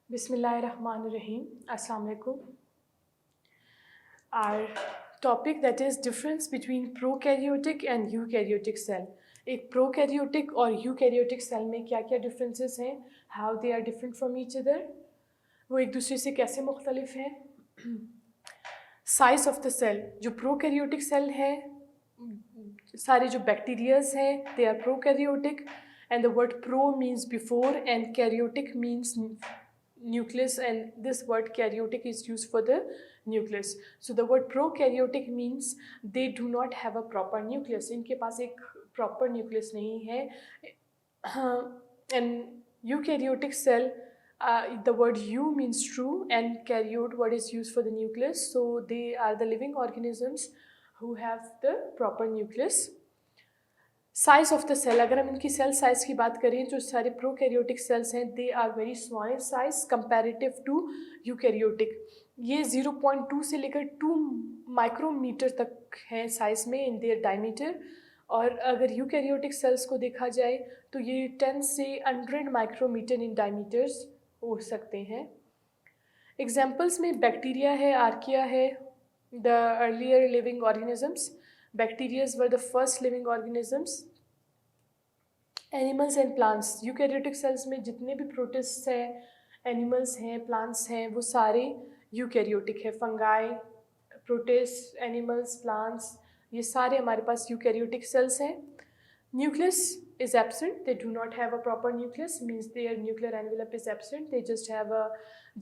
Bismillahirrahmanirrahim. Assalamu alaikum. Our topic that is difference between prokaryotic and eukaryotic cell. एक prokaryotic और eukaryotic cell में क्या क्या differences हैं, how they are different from each other, वो एक दूसरे से कैसे मुख्तलिफ हैं. साइज ऑफ द सेल, जो प्रोकैरियोटिक सेल है, सारे जो बैक्टीरियाज हैं they are prokaryotic and the word pro means before and karyotic means nucleus, and this word karyotic is used for the nucleus. So the word prokaryotic means they do not have a proper nucleus. इनके पास एक proper nucleus नहीं है. And eukaryotic cell, the word eu means true and karyote word is used for the nucleus. So they are the living organisms who have the proper nucleus. Size of the cell, अगर हम इनकी cell size की बात करें, जो सारे prokaryotic cells हैं they are very small in size comparative to eukaryotic. ये 0.2 से लेकर 2 माइक्रोमीटर तक हैं साइज़ में इन देयर डायमीटर. और अगर यूकैरियोटिक सेल्स को देखा जाए तो ये 10 से 100 माइक्रोमीटर इन डायमीटर्स हो सकते हैं. एग्जाम्पल्स में बैक्टीरिया है, आर्किया है, the earlier living organisms. Bacteria were the first living organisms. Animals and plants. Eukaryotic cells में जितने भी protists हैं, animals हैं, plants हैं, वो सारे eukaryotic है. Fungi, protists, animals, plants, ये सारे हमारे पास eukaryotic cells हैं. Nucleus is absent. They do not have a proper nucleus. Means their nuclear envelope is absent. They just have a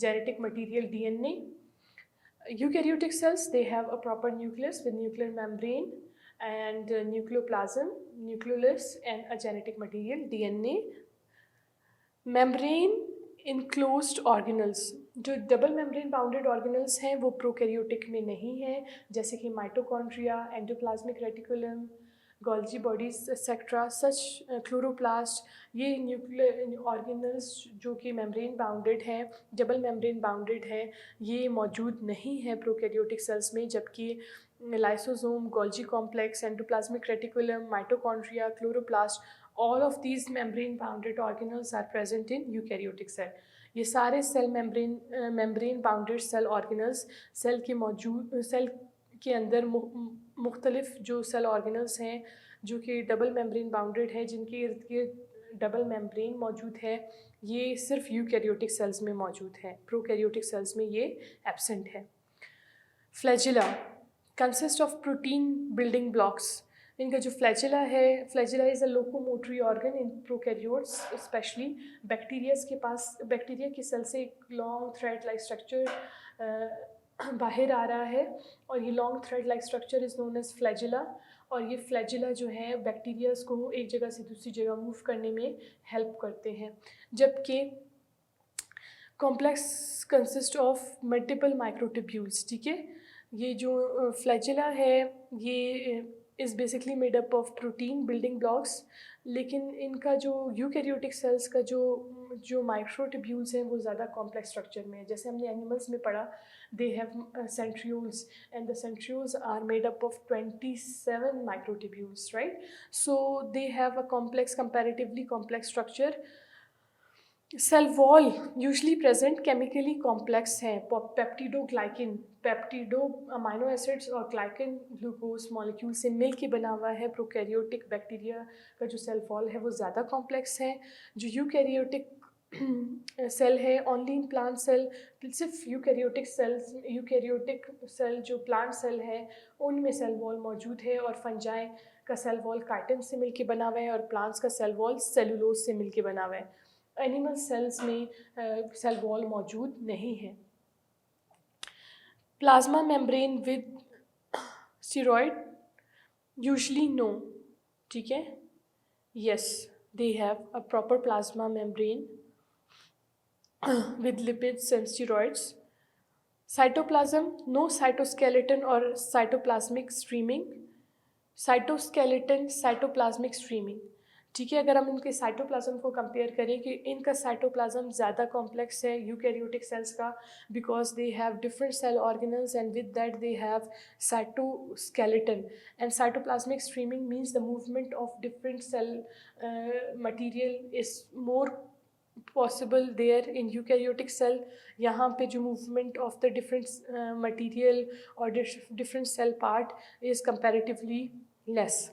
genetic material DNA. Eukaryotic cells, they have a proper nucleus with nuclear membrane and nucleoplasm, nucleolus and a genetic material DNA. Membrane enclosed organelles, जो double membrane bounded organelles हैं वो prokaryotic में नहीं हैं, जैसे कि mitochondria, endoplasmic reticulum, Golgi bodies etcetera, such chloroplast. ये nuclear organelles जो कि मेम्ब्रेन बाउंडेड हैं, डबल मेम्ब्रेन बाउंडेड हैं, ये मौजूद नहीं है प्रोकैरियोटिक सेल्स में. जबकि lysosome, Golgi complex, endoplasmic reticulum, mitochondria, chloroplast, all of these membrane bounded organelles are present in eukaryotic cell. ये सारे cell membrane bounded cell organelles cell के अंदर मुख्तलिफ जो सेल ऑर्गेनल्स हैं जो कि डबल मेम्ब्रेन बाउंडेड है, जिनके इर्द गिर्द डबल मेम्ब्रेन मौजूद है, ये सिर्फ यूकैरियोटिक सेल्स में मौजूद है. प्रोकैरियोटिक सेल्स में ये एब्सेंट है. Flagella consist of protein building blocks. इनका जो फ्लैजिला है, flagella is a locomotory organ in prokaryotes. Specially bacteria की सेल से एक लॉन्ग थ्रेड लाइक स्ट्रक्चर बाहर आ रहा है और ये long thread like structure is known as flagella. और ये फ्लैजिला जो है बैक्टीरियाज को एक जगह से दूसरी जगह मूव करने में हेल्प करते हैं. जबकि complex consist of multiple microtubules. ठीक है, ये जो फ्लैजिला है ये is basically made up of protein building blocks. लेकिन इनका जो यूकैरियोटिक सेल्स का जो माइक्रोट्यूब्यूल्स हैं वो ज़्यादा कॉम्प्लेक्स स्ट्रक्चर में है. जैसे हमने एनिमल्स में पढ़ा, they have centrioles and the centrioles are made up of 27 microtubules, right. So they have a complex, comparatively complex structure. Cell wall usually present chemically complex हैं. पेप्टिडो अमाइनो एसिड्स और ग्लाइकिन glucose molecule से मिल के बना हुआ है. Prokaryotic bacteria का जो cell wall है वो ज़्यादा कॉम्प्लेक्स है. जो यूकैरियोटिक सेल है, ओनली इन प्लांट सेल, सिर्फ यूकैरियोटिक सेल जो प्लांट सेल है उनमें सेल वॉल मौजूद है. और फंजाई का सेल वॉल काइटिन से मिल के बना हुआ है और प्लांट्स का सेल वॉल सेलुलोज से मिल के बना हुआ है. एनिमल सेल्स में सेल वॉल मौजूद नहीं है. Plasma membrane with steroid usually no. ठीक है, yes, they have a proper plasma membrane with lipids and steroids. Cytoplasm, no cytoskeleton or cytoplasmic streaming. Cytoskeleton, cytoplasmic streaming. ठीक है, अगर हम इनके साइटोप्लाज्म को कंपेयर करें कि इनका साइटोप्लाज्म ज़्यादा कॉम्प्लेक्स है यूकैरियोटिक सेल्स का, because they have different cell organelles and with that they have cytoskeleton. And cytoplasmic streaming means the movement of different cell material is more possible there in eukaryotic cell. यहाँ पे जो movement of the different material or different cell part is comparatively less.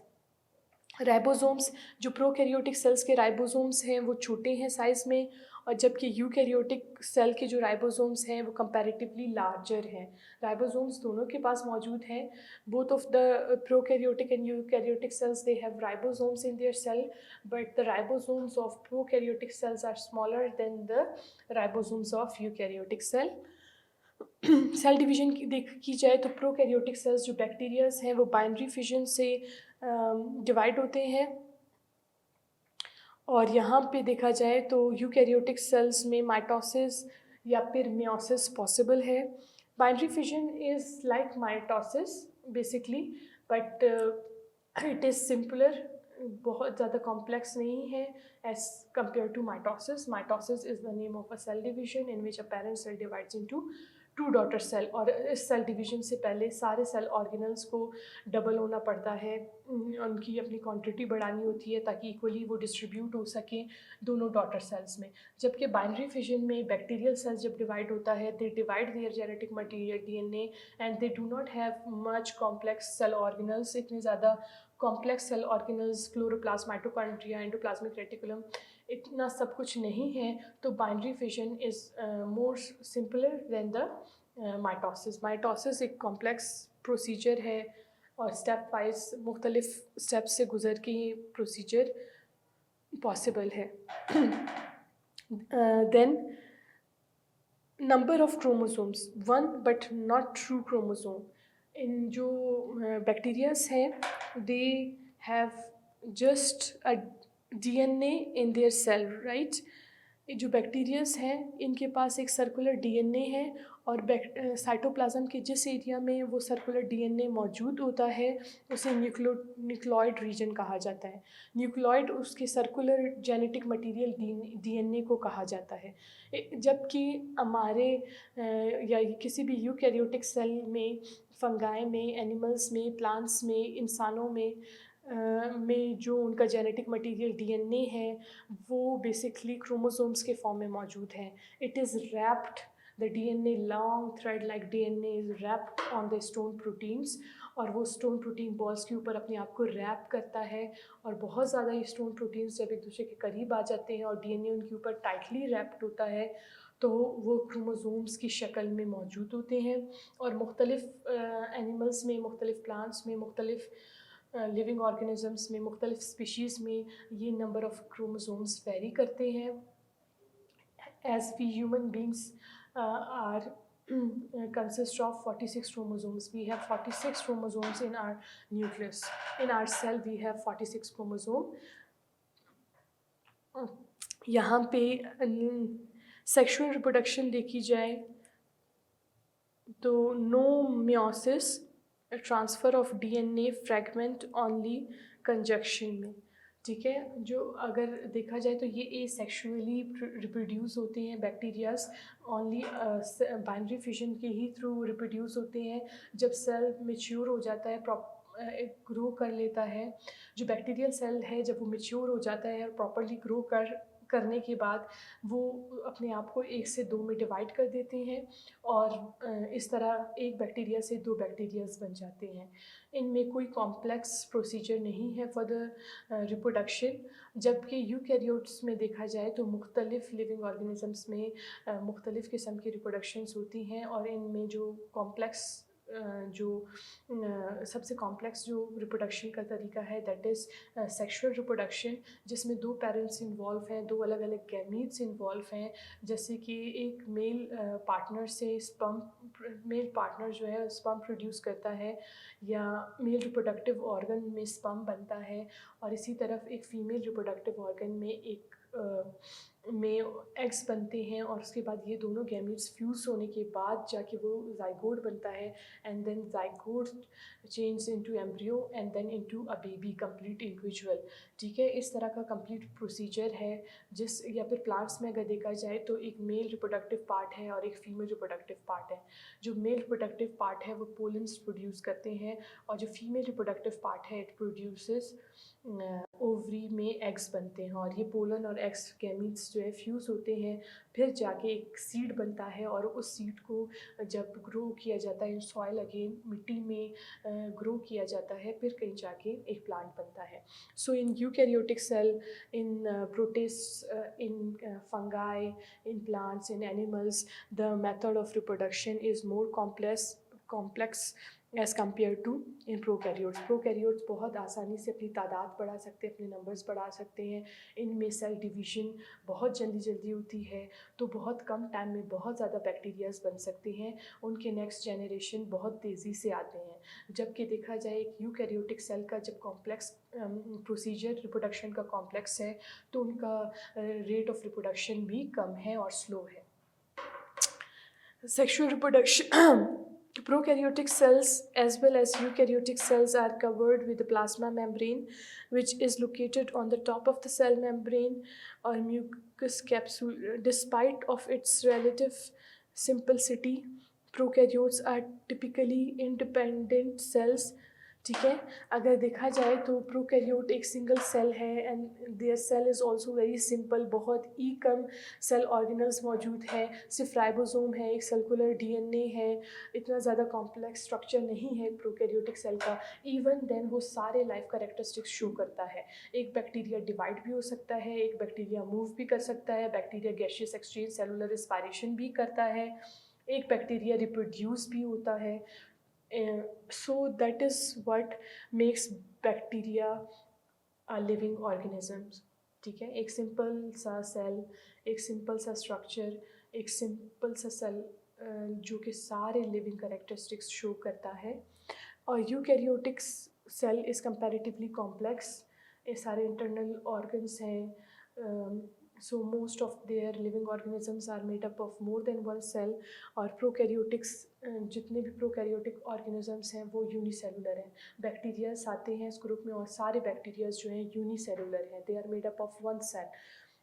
Ribosomes, जो prokaryotic cells के ribosomes हैं वो छोटे हैं size में, और जबकि यूकैरियोटिक सेल के जो राइबोसोम्स हैं वो कंपैरेटिवली लार्जर हैं. राइबोसोम्स दोनों के पास मौजूद हैं. Both of the prokaryotic and eukaryotic cells they have ribosomes in their cell, but the ribosomes of prokaryotic cells are smaller than the ribosomes of eukaryotic cell. Cell division की जाए तो prokaryotic cells जो bacterias हैं वो binary fission से divide होते हैं, और यहाँ पे देखा जाए तो यूकैरियोटिक सेल्स में माइटोसिस या फिर मियोसिस पॉसिबल है. Binary fission is like mitosis basically, but it is simpler, बहुत ज़्यादा कॉम्प्लेक्स नहीं है as compare to mitosis. Mitosis is the name of a cell division in which a parent cell divides into 2 daughter cell, और इस cell division से पहले सारे cell organelles को डबल होना पड़ता है, उनकी अपनी क्वांटिटी बढ़ानी होती है ताकि इक्वली वो डिस्ट्रीब्यूट हो सकें दोनों डॉटर सेल्स में. जबकि बाइनरी फिजन में बैक्टीरियल सेल्स जब डिवाइड होता है, they divide their genetic material DNA and they do not have much complex cell organelles. इतने ज़्यादा complex cell organelles, chloroplast, mitochondria, endoplasmic reticulum, इतना सब कुछ नहीं है. तो binary fission is more simpler than the mitosis. Mitosis एक complex procedure है और स्टेप वाइज मुख्तलिफ स्टेप से गुजर के ये प्रोसीजर पॉसिबल है. Then number of chromosomes, 1 but not true chromosome. इन जो बैक्टीरियाज हैं they have just a DNA in their cell, right. जो बैक्टीरियाज हैं इनके पास एक सर्कुलर DNA है, और साइटोप्लाज्म के जिस एरिया में वो सर्कुलर DNA मौजूद होता है उसे न्यूक्लियोइड रीजन कहा जाता है. न्यूक्लियोइड उसके सर्कुलर जेनेटिक मटेरियल DNA को कहा जाता है. जबकि हमारे या किसी भी यूकैरियोटिक सेल में, फंगाई में, एनिमल्स में, प्लांट्स में, इंसानों में जो उनका जेनेटिक मटेरियल DNA है वो बेसिकली क्रोमोसोम्स के फॉर्म में मौजूद है. It is wrapped, the DNA long thread like DNA is wrapped on the stone proteins, और वो स्टोन प्रोटीन बॉल्स के ऊपर अपने आप को रैप करता है, और बहुत ज़्यादा ये स्टोन प्रोटीन्स जब एक दूसरे के करीब आ जाते हैं और DNA उनके ऊपर टाइटली रैप्ड होता है तो वो क्रोमोसोम्स की शक्ल में मौजूद होते हैं. और मुख्तलिफ एनिमल्स में, मुख्तलिफ प्लांट्स में, मुख्तलिफ लिविंग ऑर्गेनिजम्स में, मुख्तलिफ स्पीशीज़ में ये नंबर ऑफ़ क्रोमोसोम्स वेरी करते हैं. As we human beings are consist of 46 chromosomes. We have 46 chromosomes in our nucleus. In our cell we have 46 chromosome. यहाँ पे सेक्शुअल रिप्रोडक्शन देखी जाए तो no meiosis, transfer of DNA fragment only conjugation में. ठीक है, जो अगर देखा जाए तो ये एसेक्सुअली रिप्रोड्यूस होते हैं बैक्टीरियाज, ओनली बाइनरी फिजन के ही थ्रू रिप्रोड्यूस होते हैं. जब सेल मैच्योर हो जाता है, ग्रो कर लेता है, जो बैक्टीरियल सेल है जब वो मैच्योर हो जाता है और प्रॉपरली ग्रो करने के बाद वो अपने आप को 1 से 2 में डिवाइड कर देते हैं, और इस तरह एक बैक्टीरिया से 2 बैक्टीरियाज बन जाते हैं. इनमें कोई कॉम्प्लेक्स प्रोसीजर नहीं है फॉर द रिप्रोडक्शन. जबकि यूकैरियोट्स में देखा जाए तो मुख्तलिफ लिविंग ऑर्गेनिजम्स में मुख्तलिफ किस्म की रिप्रोडक्शंस होती हैं, और इनमें जो कॉम्प्लेक्स जो सबसे कॉम्प्लेक्स जो रिप्रोडक्शन का तरीका है दैट इज़ सेक्शुअल रिप्रोडक्शन, जिसमें 2 पेरेंट्स इन्वॉल्व हैं, 2 अलग अलग गैमीट्स इन्वॉल्व हैं. जैसे कि एक मेल पार्टनर से मेल पार्टनर जो है स्पर्म प्रोड्यूस करता है, या मेल रिप्रोडक्टिव ऑर्गन में स्पर्म बनता है, और इसी तरफ एक फ़ीमेल रिप्रोडक्टिव ऑर्गन में एग्स बनते हैं, और उसके बाद ये दोनों गैमीट्स फ्यूज़ होने के बाद जाके वो ज़ाइगोट बनता है, and then zygote change into embryo and then into a baby, complete individual. ठीक है, इस तरह का कंप्लीट प्रोसीजर है. या फिर प्लांट्स में अगर देखा जाए तो एक मेल रिप्रोडक्टिव पार्ट है और एक फीमेल रिप्रोडक्टिव पार्ट है. जो मेल रिप्रोडक्टिव पार्ट है वो पोलन्स प्रोड्यूस करते हैं, और जो फीमेल रिप्रोडक्टिव पार्ट है इट प्रोड्यूसेस ओवरी में एग्स बनते हैं, और ये पोलन और एग्स गैमीट्स जो है फ्यूज़ होते हैं, फिर जाके एक सीड बनता है और उस सीड को जब ग्रो किया जाता है इन सॉइल, अगेन मिट्टी में ग्रो किया जाता है, फिर कहीं जाके एक प्लांट बनता है. So in eukaryotic cell, in protists, in fungi, in plants, in animals, the method of reproduction is more complex as compared to in prokaryotes. Prokaryotes बहुत आसानी से अपनी तादाद बढ़ा सकते हैं, अपने नंबर्स बढ़ा सकते हैं. इनमें सेल डिवीजन बहुत जल्दी होती है, तो बहुत कम टाइम में बहुत ज़्यादा बैक्टीरियाज बन सकते हैं. उनके नेक्स्ट जनरेशन बहुत तेज़ी से आते हैं. जबकि देखा जाए एक यूकैरियोटिक सेल का जब कॉम्प्लेक्स प्रोसीजर रिप्रोडक्शन का कॉम्प्लेक्स है, तो उनका रेट ऑफ रिप्रोडक्शन भी कम है और स्लो है. Sexual reproduction. Prokaryotic cells as well as eukaryotic cells are covered with the plasma membrane, which is located on the top of the cell membrane or mucous capsule. Despite of its relative simplicity, prokaryotes are typically independent cells. ठीक है, अगर देखा जाए तो prokaryote एक single cell है and their cell is also very simple. बहुत ही कम सेल ऑर्गेनल्स मौजूद है, सिर्फ राइबोसोम है, एक सर्कुलर डीएनए है, इतना ज़्यादा कॉम्प्लेक्स स्ट्रक्चर नहीं है प्रोकैरियोटिक सेल का. इवन देन वो सारे लाइफ कैरेक्टरिस्टिक्स शो करता है. एक बैक्टीरिया डिवाइड भी हो सकता है, एक बैक्टीरिया मूव भी कर सकता है, bacteria gaseous exchange, cellular respiration भी करता है, एक बैक्टीरिया रिप्रोड्यूस भी होता है. So that is what makes bacteria a living organisms. ठीक है, एक सिंपल सा सेल, एक सिंपल सा स्ट्रक्चर, एक सिंपल सा सेल जो कि सारे लिविंग कैरेक्टरिस्टिक्स शो करता है. और eukaryotic cell is comparatively complex. ये सारे इंटरनल ऑर्गन्स हैं. So most of their living organisms are made up of more than one cell. और प्रोकैरियोटिक्स जितने भी प्रोकैरियोटिक ऑर्गेनिजम्स हैं वो यूनिसेलुलर हैं. बैक्टीरियाज आते हैं इस ग्रुप में और सारे बैक्टीरियाज जो हैं यूनिसेलुलर हैं, they are made up of one cell.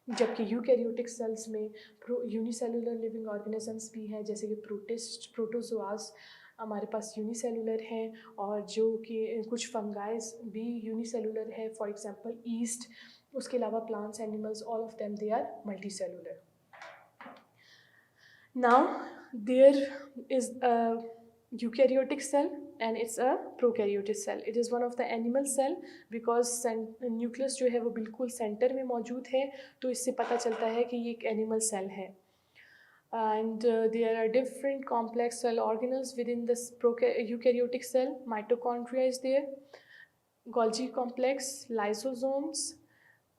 जबकि यूकैरियोटिक सेल्स में यूनिसेलुलर लिविंग ऑर्गेनिजम्स भी हैं, जैसे कि प्रोटिस्ट, प्रोटोजोआस हमारे पास यूनिसेलुलर हैं, और जो कि कुछ फंगाइज भी यूनिसेलुलर है, फॉर एग्जांपल ईस्ट. उसके अलावा plants, animals, all of them they are multicellular. Now there is a eukaryotic cell and it's a prokaryotic cell. It is one of the animal cell because nucleus जो है वो बिल्कुल centre में मौजूद है, तो इससे पता चलता है कि ये एक एनिमल सेल है. And there are different complex cell organelles within this eukaryotic cell. Mitochondria is there, Golgi complex, lysosomes,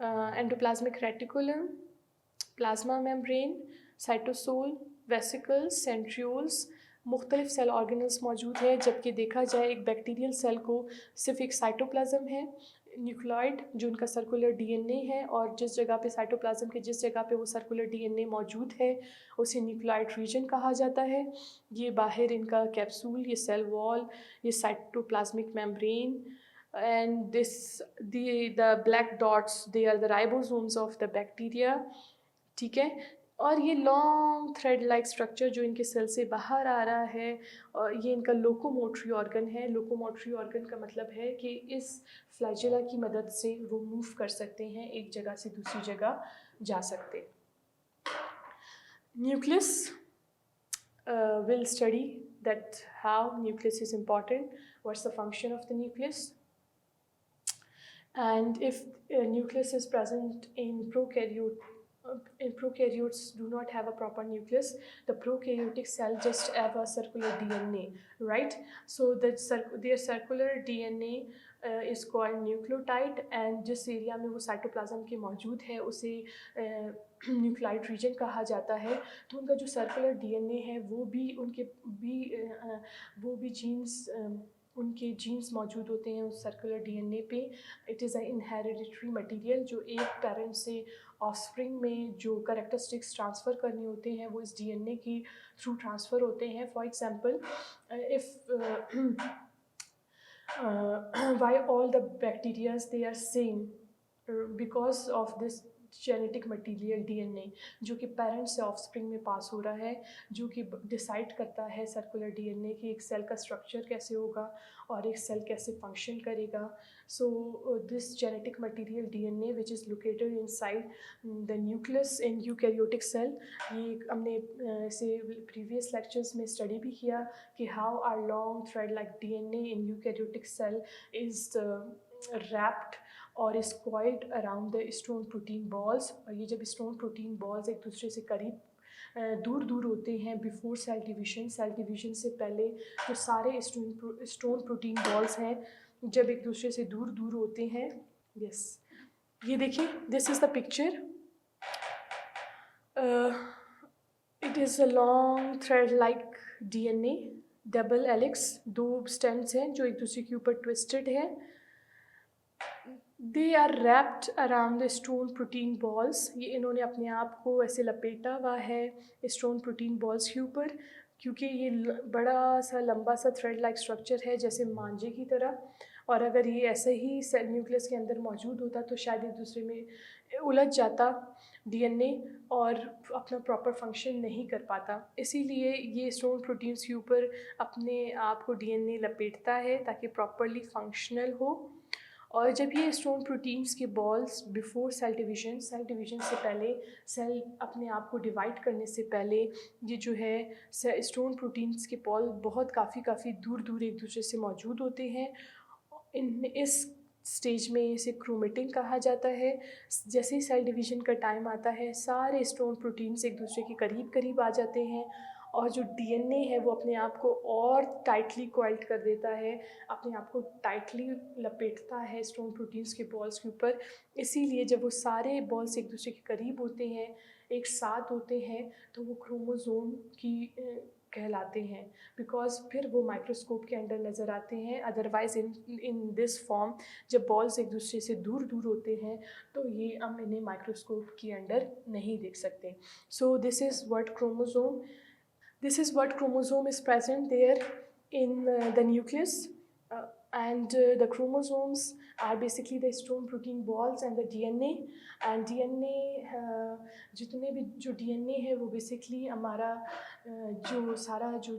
endoplasmic reticulum, plasma membrane, cytosol, vesicles, centrioles, मुख्तलिफ सेल ऑर्गेनल्स मौजूद है. जबकि देखा जाए एक बैक्टीरियल सेल को सिर्फ एक साइटोप्लाज्म है, न्यूक्लियोइड जो उनका सर्कुलर डीएनए है, और जिस जगह पे साइटोप्लाज्म के जिस जगह पे वो सर्कुलर डीएनए मौजूद है उसे न्यूक्लियोइड रीजन कहा जाता है. ये बाहर इनका कैप्सूल, ये सेल वॉल, ये cytoplasmic membrane, and the black dots, they are the ribosomes of the bacteria. ठीक है, और ये लॉन्ग थ्रेड लाइक स्ट्रक्चर जो इनके सेल से बाहर आ रहा है, और ये इनका लोकोमोटरी ऑर्गन है. लोकोमोटरी ऑर्गन का मतलब है कि इस फ्लैजेला की मदद से वो मूव कर सकते हैं, एक जगह से दूसरी जगह जा सकते हैं. Nucleus will study that how nucleus is important, what's the function of the nucleus, and if nucleus is present in prokaryotes do not have a proper nucleus, the prokaryotic cell just have a circular DNA, right? So their circular DNA is called nucleotide, and जिस area में वो cytoplasm के मौजूद है उसे nucleoid reason कहा जाता है. तो उनका जो सर्कुलर डीएनए है वो भी उनके जीन्स मौजूद होते हैं उस सर्कुलर डीएनए पे. इट इज़ अ इनहेरिडिटरी मटेरियल जो एक पेरेंट से ऑफस्प्रिंग में जो कैरेक्टरिस्टिक्स ट्रांसफ़र करने होते हैं वो इस डीएनए की थ्रू ट्रांसफ़र होते हैं. For example, if why all the bacteria they are same, because of this genetic material DNA जो कि पेरेंट से ऑफस्प्रिंग में पास हो रहा है, जो कि डिसाइड करता है सर्कुलर डीएनए कि एक सेल का स्ट्रक्चर कैसे होगा और एक सेल कैसे फंक्शन करेगा. So this genetic material DNA which is located inside the nucleus in eukaryotic cell. ये हमने इसे प्रीवियस लेक्चर्स में स्टडी भी किया कि how are long thread like DNA in eukaryotic cell is wrapped और is coiled around the stone protein balls. और ये जब स्टोन प्रोटीन बॉल्स एक दूसरे से करीब दूर दूर होते हैं बिफोर सेल डिवीजन से पहले जो सारे स्टोन प्रोटीन बॉल्स हैं जब एक दूसरे से दूर दूर होते हैं. यस, ये देखिए, this is the picture. It is a long thread like DNA, double helix, 2 strands हैं जो एक दूसरे के ऊपर ट्विस्टेड है. They are wrapped around the stone protein balls. ये इन्होंने अपने आप को ऐसे लपेटा हुआ है स्टोन प्रोटीन बॉल्स के ऊपर, क्योंकि ये बड़ा सा लंबा सा थ्रेड लाइक स्ट्रक्चर है जैसे मांझे की तरह. और अगर ये ऐसे ही सेल न्यूक्लियस के अंदर मौजूद होता तो शायद एक दूसरे में उलझ जाता डीएनए और अपना प्रॉपर फंक्शन नहीं कर पाता. इसीलिए ये स्टोन प्रोटीन्स के ऊपर अपने आप को डीएनए लपेटता है ताकि प्रॉपरली फंक्शनल हो. और जब ये स्टोन प्रोटीन्स के बॉल्स बिफोर सेल डिवीजन से पहले, सेल अपने आप को डिवाइड करने से पहले, ये जो है स्टोन प्रोटीन्स के बॉल बहुत काफ़ी दूर दूर एक दूसरे से मौजूद होते हैं. इस स्टेज में इसे क्रोमेटिन कहा जाता है. जैसे ही सेल डिवीजन का टाइम आता है सारे स्टोन प्रोटीन्स एक दूसरे के करीब आ जाते हैं और जो डीएनए है वो अपने आप को और टाइटली कोइल्ड कर देता है, अपने आप को टाइटली लपेटता है स्टोन प्रोटीन्स के बॉल्स के ऊपर. इसीलिए जब वो सारे बॉल्स एक दूसरे के करीब होते हैं, एक साथ होते हैं, तो वो क्रोमोसोम की कहलाते हैं. बिकॉज फिर वो माइक्रोस्कोप के अंदर नज़र आते हैं. अदरवाइज इन दिस फॉर्म जब बॉल्स एक दूसरे से दूर दूर होते हैं तो ये हम इन्हें माइक्रोस्कोप के अंदर नहीं देख सकते. सो this is what chromosome. This is what chromosome is present there in the nucleus, and the chromosomes are basically the stone protein balls and the DNA. And DNA जितने भी जो DNA है वो basically हमारा जो सारा जो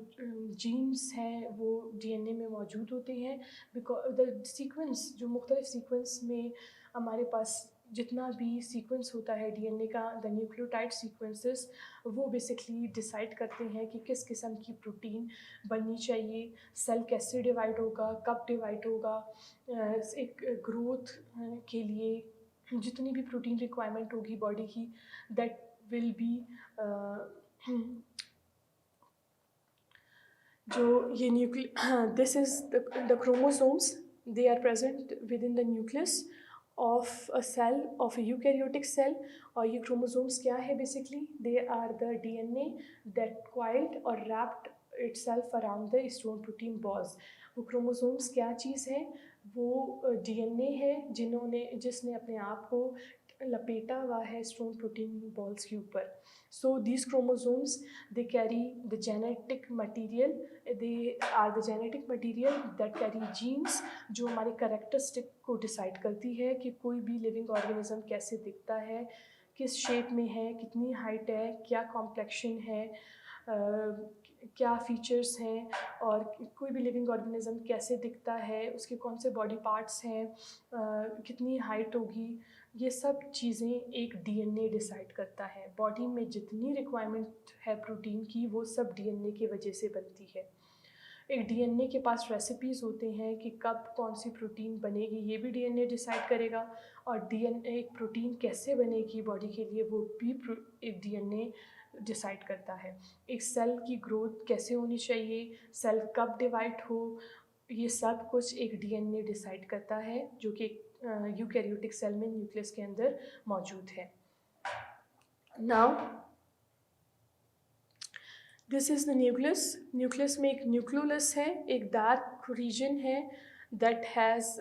genes हैं वो DNA में मौजूद होते हैं. because the sequence जो मुख्तलिफ sequence में हमारे पास जितना भी सीक्वेंस होता है डीएनए का, द न्यूक्लियोटाइड सीक्वेंसेस, वो बेसिकली डिसाइड करते हैं कि किस किस्म की प्रोटीन बननी चाहिए, सेल कैसे डिवाइड होगा, कब डिवाइड होगा. एक ग्रोथ के लिए जितनी भी प्रोटीन रिक्वायरमेंट होगी बॉडी की, दैट विल बी जो ये this is the chromosomes. They are present within the nucleus of a cell, of a eukaryotic cell. और ये chromosomes क्या है basically? They are the DNA that coiled or wrapped itself around the stone protein balls. वो chromosomes क्या चीज़ है? वो DNA है जिसने अपने आप को लपेटा हुआ है स्टोन प्रोटीन बॉल्स के ऊपर. So these chromosomes they carry the genetic material. They are the genetic material that carry genes जो हमारे कैरेक्टरिस्टिक को डिसाइड करती है कि कोई भी लिविंग ऑर्गेनिज्म कैसे दिखता है, किस शेप में है, कितनी हाइट है, क्या कॉम्प्लेक्शन है, क्या फीचर्स हैं, और कोई भी लिविंग ऑर्गेनिज्म कैसे दिखता है, उसके कौन से बॉडी पार्ट्स हैं, कितनी हाइट होगी. ये सब चीज़ें एक डीएनए डिसाइड करता है. बॉडी में जितनी रिक्वायरमेंट है प्रोटीन की वो सब डीएनए की वजह से बनती है. एक डीएनए के पास रेसिपीज़ होते हैं कि कब कौन सी प्रोटीन बनेगी, ये भी डीएनए डिसाइड करेगा. और डीएनए एक प्रोटीन कैसे बनेगी बॉडी के लिए वो भी एक डीएनए डिसाइड करता है. एक सेल की ग्रोथ कैसे होनी चाहिए, सेल कब डिवाइड हो, ये सब कुछ एक डीएनए डिसाइड करता है जो कि यूकैरियोटिक सेल में न्यूक्लियस के अंदर मौजूद है. Now this is the nucleus. Nucleus में एक न्यूक्लियोलस है, एक डार्क रीजन है that has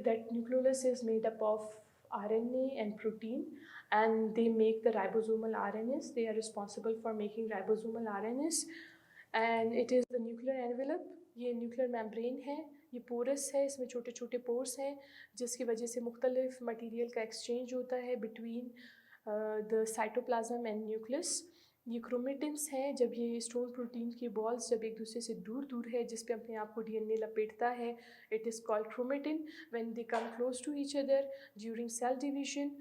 that nucleolus is made up of RNA and protein, and they make the ribosomal RNAs. They are responsible for making ribosomal RNAs. And it is the nuclear envelope. ये nuclear membrane है, ये porous है, इसमें छोटे छोटे pores हैं जिसकी वजह से मुख्तलिफ मटीरियल का एक्सचेंज होता है between the cytoplasm and nucleus. ये क्रोमेटिन्स हैं, जब ये स्टोन प्रोटीन की बॉल्स जब एक दूसरे से दूर दूर है जिस पे अपने आप को डीएनए लपेटता है, it is called chromatin. When they come close to each other during cell division,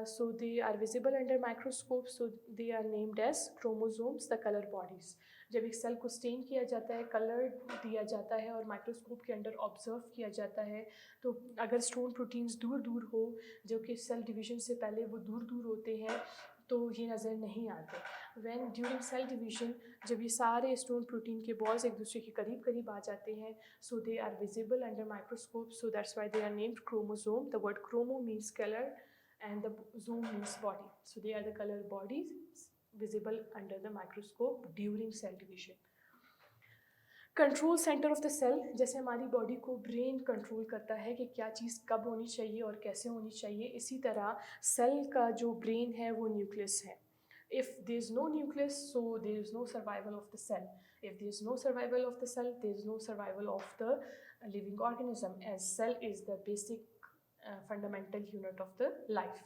so they are visible under microscope, so they are named as chromosomes, the color bodies। जब एक सेल को stand किया जाता है, colour दिया जाता है और माइक्रोस्कोप के अंडर ऑब्जर्व किया जाता है, तो अगर स्टोन प्रोटीन्स दूर दूर हो, जो कि सेल डिवीजन से पहले वो दूर दूर होते हैं, तो ये नज़र नहीं आते। व्हेन ड्यूरिंग सेल डिवीजन, जब ये सारे स्टोन प्रोटीन के बॉल्स एक दूसरे के करीब करीब आ जाते हैं, so they are visible under microscope, so that's why they are named chromosome. The word chromo means colour and the zoom means body, so they are the color bodies visible under the microscope during cell division। Control centre of the cell, जैसे हमारी body को brain control करता है कि क्या चीज़ कब होनी चाहिए और कैसे होनी चाहिए, इसी तरह सेल का जो ब्रेन है वो न्यूक्लियस है। If there is no nucleus, so there is no survival of the cell. If there is no survival of the cell, there is no survival of the living organism, as cell is the basic fundamental unit of the life.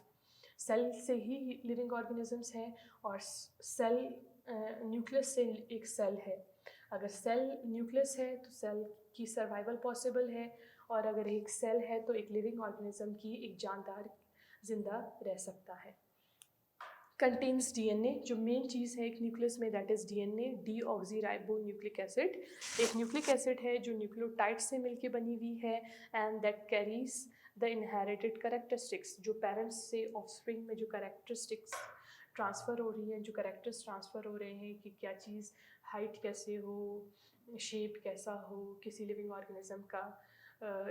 Cell से ही living organisms हैं और cell nucleus से एक cell है। अगर cell nucleus है तो सेल की सर्वाइवल पॉसिबल है, और अगर एक सेल है तो एक लिविंग ऑर्गेनिज्म की एक जानदार जिंदा रह सकता है। कंटेन्स डीएनए, जो मेन चीज़ है एक न्यूक्लियस में, that is DNA, deoxyribo nucleic acid. एक न्यूक्लिक एसिड है जो न्यूक्लियोटाइड से मिलके बनी हुई है, and that carries the inherited characteristics. जो पेरेंट्स से ऑफस्प्रिंग में जो करेक्टरिस्टिक्स ट्रांसफ़र हो रही हैं, जो करेक्टर्स ट्रांसफ़र हो रहे हैं कि क्या चीज़ हाइट कैसे हो, शेप कैसा हो, किसी लिविंग ऑर्गेनिज्म का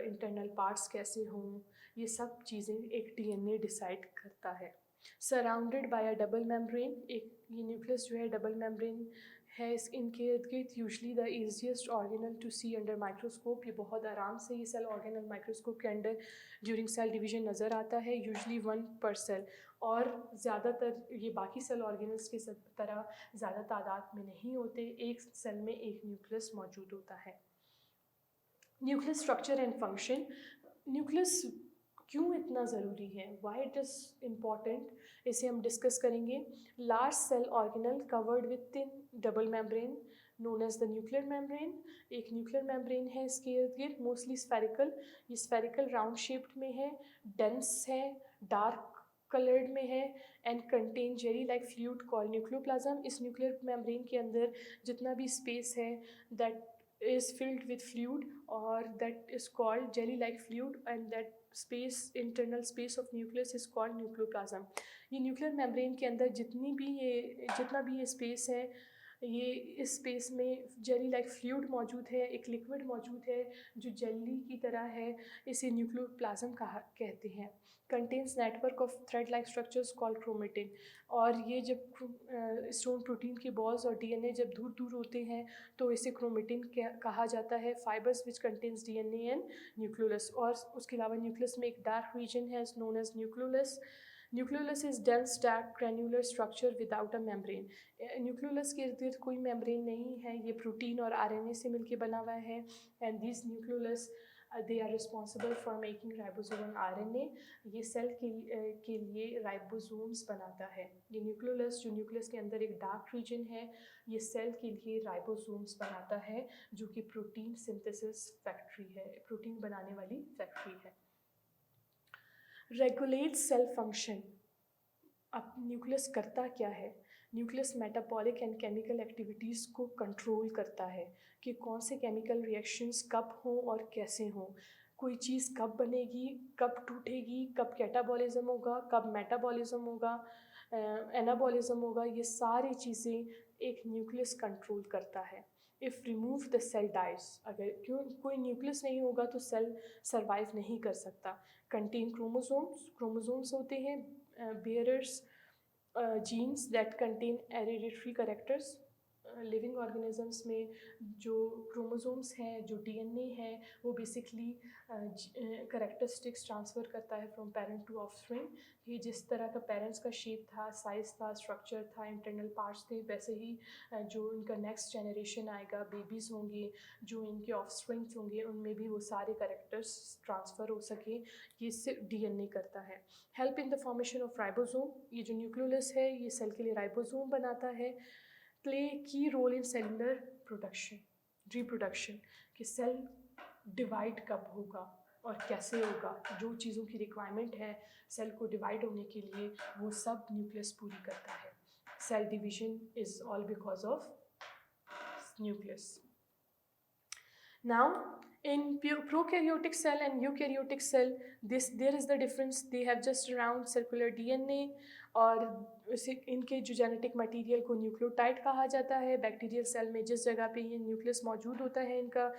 इंटरनल पार्ट्स कैसे हों, ये सब चीज़ें एक डीएनए डिसाइड करता है। Surrounded by a double membrane, एक ये न्यूक्लियस जो है डबल मेम्ब्रेन है, इस इनके इर्द गिर्द usually the easiest organelle to see under microscope. ये बहुत आराम से ये सेल ऑर्गेनल माइक्रोस्कोप के अंडर ड्यूरिंग सेल डिवीजन नज़र आता है, यूजली 1 पर सेल, और ज़्यादातर ये बाकी सेल ऑर्गेनल्स की तरह ज़्यादा तादाद में नहीं होते, एक सेल में एक न्यूक्लियस मौजूद होता है। Nucleus structure and function, nucleus क्यों इतना ज़रूरी है, वाई इट इज़ इम्पॉर्टेंट, इसे हम डिस्कस करेंगे। Large cell organelle covered within double membrane known as the nuclear membrane. एक न्यूक्लियर मेम्ब्रेन है इसके इर्द गिर्द, मोस्टली स्फेरिकल, ये स्फेरिकल राउंड शेप्ड में है, डेंस है, डार्क कलर्ड में है, and contain jelly like fluid called nucleoplasm. इस न्यूक्लियर मेम्ब्रेन के अंदर जितना भी स्पेस है that is filled with fluid, or that is called jelly like fluid, and that space, internal space of nucleus is called nucleoplasm। ये nuclear membrane के अंदर जितना भी ये स्पेस है, ये इस स्पेस में जेली लाइक फ्लूइड मौजूद है, एक लिक्विड मौजूद है जो जेली की तरह है, इसे न्यूक्लियोप्लाज्म कहते हैं। Contains network of thread like structures called chromatin. और ये जब स्टोन प्रोटीन के बॉल्स और डीएनए जब दूर दूर होते हैं तो इसे क्रोमेटिन कहा जाता है। Fibres which contains DNA and nucleolus, और उसके अलावा न्यूक्लियस में एक डार्क रीजन है known as nucleolus. Nucleolus is dense dark granular structure without a membrane. Nucleolus के इर्द गिर्द कोई मेम्ब्रेन नहीं है, ये प्रोटीन और आरएनए से मिलकर बना हुआ है, and this nucleolus they are responsible for making ribosome RNA. ये सेल के लिए राइबोसोम्स बनाता है। ये न्यूक्लियोलस जो न्यूक्लियस के अंदर एक डार्क रीजन है, ये सेल के लिए राइबोसोम्स बनाता है, जो कि प्रोटीन सिंथेसिस फैक्ट्री है, प्रोटीन बनाने वाली फैक्ट्री है। रेगुलेट सेल फंक्शन, अब न्यूक्लियस करता क्या है? Nucleus metabolic and chemical activities को कंट्रोल करता है कि कौन से केमिकल रिएक्शंस कब हों और कैसे हों, कोई चीज़ कब बनेगी, कब टूटेगी, कब कैटाबॉलिज्म होगा, कब मेटाबॉलिज्म होगा, एनाबॉलिज्म होगा, ये सारी चीज़ें एक न्यूक्लियस कंट्रोल करता है। If remove the cell dies, अगर कोई न्यूक्लियस नहीं होगा तो सेल सर्वाइव नहीं कर सकता। कंटेन क्रोमोसोम्स होते हैं, bearers genes that contain hereditary characters, living organisms में जो क्रोमोसोम्स हैं, जो डीएनए है, वो बेसिकली करेक्टरिस्टिक्स ट्रांसफ़र करता है फ्रॉम पेरेंट टू ऑफस्प्रिंग। कि जिस तरह का पेरेंट्स का शेप था, साइज़ था, स्ट्रक्चर था, इंटरनल पार्ट्स थे, वैसे ही जो इनका नेक्स्ट जनरेशन आएगा, बेबीज़ होंगे, जो इनके ऑफस्प्रिंग्स होंगे, उनमें भी वो सारे करेक्टर्स ट्रांसफ़र हो सके, ये सिर्फ डीएनए करता है। Help in the formation of ribosome, ये जो न्यूक्लियोलस है ये सेल के लिए राइबोसोम बनाता है। Play key role in cellular production, reproduction, कि सेल डिवाइड कब होगा और कैसे होगा, जो चीज़ों की रिक्वायरमेंट है सेल को डिवाइड होने के लिए, वो सब न्यूक्लियस पूरी करता है। Cell division is all because of nucleus. Now, in prokaryotic cell and eukaryotic cell, there is the difference. They have just around circular DNA, और इनके जो जेनेटिक मटेरियल को न्यूक्लियोटाइड कहा जाता है. बैक्टीरियल सेल में जिस जगह पे ये न्यूक्लियस मौजूद होता है, इनका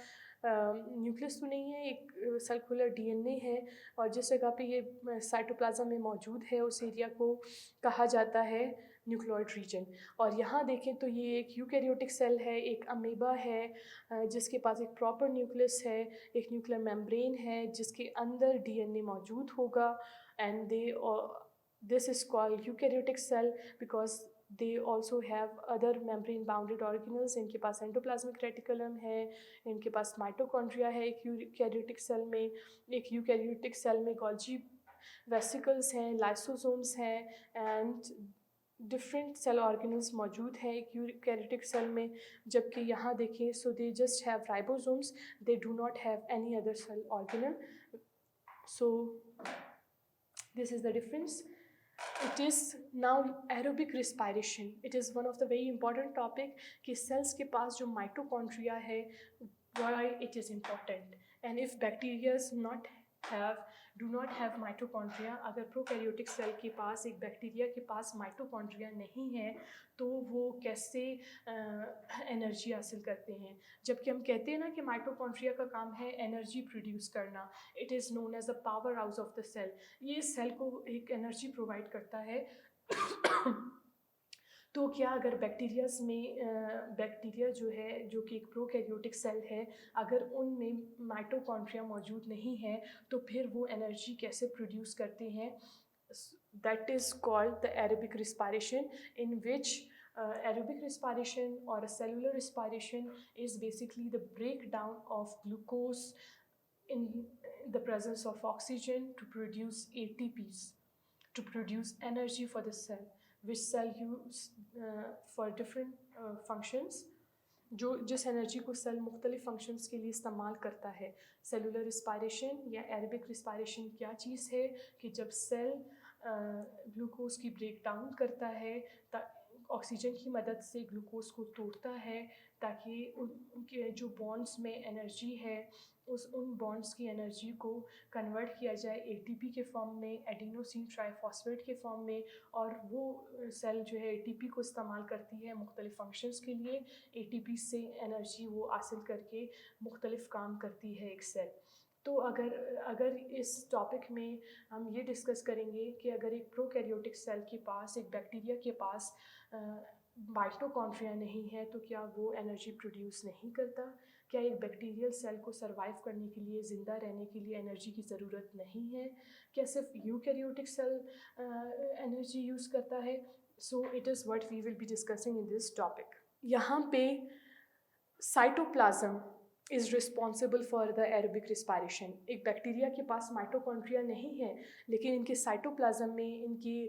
न्यूक्लियस तो नहीं है, एक सर्कुलर डीएनए है, और जिस जगह पे ये साइटोप्लाज्म में मौजूद है उस एरिया को कहा जाता है न्यूक्लियोइड रीजन. और यहाँ देखें तो ये एक यूकैरियोटिक सेल है, एक अमीबा है जिसके पास एक प्रॉपर न्यूक्लियस है, एक न्यूक्लियर मेम्ब्रेन है जिसके अंदर डीएनए मौजूद होगा. And this is called eukaryotic cell because they also have other membrane bounded organelles. इनके पास एंडोप्लाज्मिक रेटिकुलम है, इनके पास माइटोकॉन्ड्रिया है एक यूकैरियोटिक सेल में. एक यूकैरियोटिक सेल में गोल्जी वेसिकल्स हैं, लाइसोसोम्स हैं, एंड डिफरेंट सेल ऑर्गेनल्स मौजूद हैं एक यूकैरियोटिक सेल में. जबकि यहाँ देखिए, so they just have ribosomes, they do not have any other cell organelle. So this is the difference. It is now aerobic respiration. It is one of the very important topic कि cells के पास जो mitochondria है, why it is important. And if bacteria do not have mitochondria, अगर prokaryotic cell के पास, एक bacteria के पास mitochondria नहीं है, तो वो कैसे एनर्जी हासिल करते हैं. जबकि हम कहते हैं ना कि माइटोकॉन्ड्रिया का काम है एनर्जी प्रोड्यूस करना. It is known as the powerhouse of the cell. ये सेल को एक एनर्जी प्रोवाइड करता है. तो क्या अगर बैक्टीरिया जो है, जो कि एक प्रोकैरियोटिक सेल है, अगर उनमें माइटोकॉन्ड्रिया मौजूद नहीं है, तो फिर वो एनर्जी कैसे प्रोड्यूस करते हैं? That is called the aerobic respiration, in which aerobic respiration or a cellular respiration is basically the breakdown of glucose in the presence of oxygen to produce ATPs, to produce energy for the cell, which cell use for different functions. जिस energy को cell मुख्तलिफ functions के लिए इस्तेमाल करता है. Cellular respiration या aerobic respiration क्या चीज़ है कि जब सेल ग्लूकोज की ब्रेक डाउन करता है, ऑक्सीजन की मदद से ग्लूकोज को तोड़ता है, ताकि उनके जो बॉन्ड्स में एनर्जी है, उन बॉन्ड्स की एनर्जी को कन्वर्ट किया जाए एटीपी के फॉर्म में, एडिनोसिन ट्राइफॉस्फेट के फॉर्म में. और वो सेल जो है एटीपी को इस्तेमाल करती है मुख्तलिफ फंक्शंस के लिए. एटीपी से एनर्जी वो हासिल करके मुख्तलिफ काम करती है एक सेल. तो अगर इस टॉपिक में हम ये डिस्कस करेंगे कि अगर एक प्रोकैरियोटिक सेल के पास, एक बैक्टीरिया के पास माइटोकॉन्ड्रिया नहीं है, तो क्या वो एनर्जी प्रोड्यूस नहीं करता? क्या एक बैक्टीरियल सेल को सर्वाइव करने के लिए, ज़िंदा रहने के लिए एनर्जी की ज़रूरत नहीं है? क्या सिर्फ यूकैरियोटिक सेल एनर्जी यूज़ करता है? So it is what we will be discussing in this topic. यहाँ पे cytoplasm is responsible for the aerobic respiration. एक बैक्टीरिया के पास माइटोकॉन्ड्रिया नहीं है, लेकिन इनके साइटोप्लाज्म में इनकी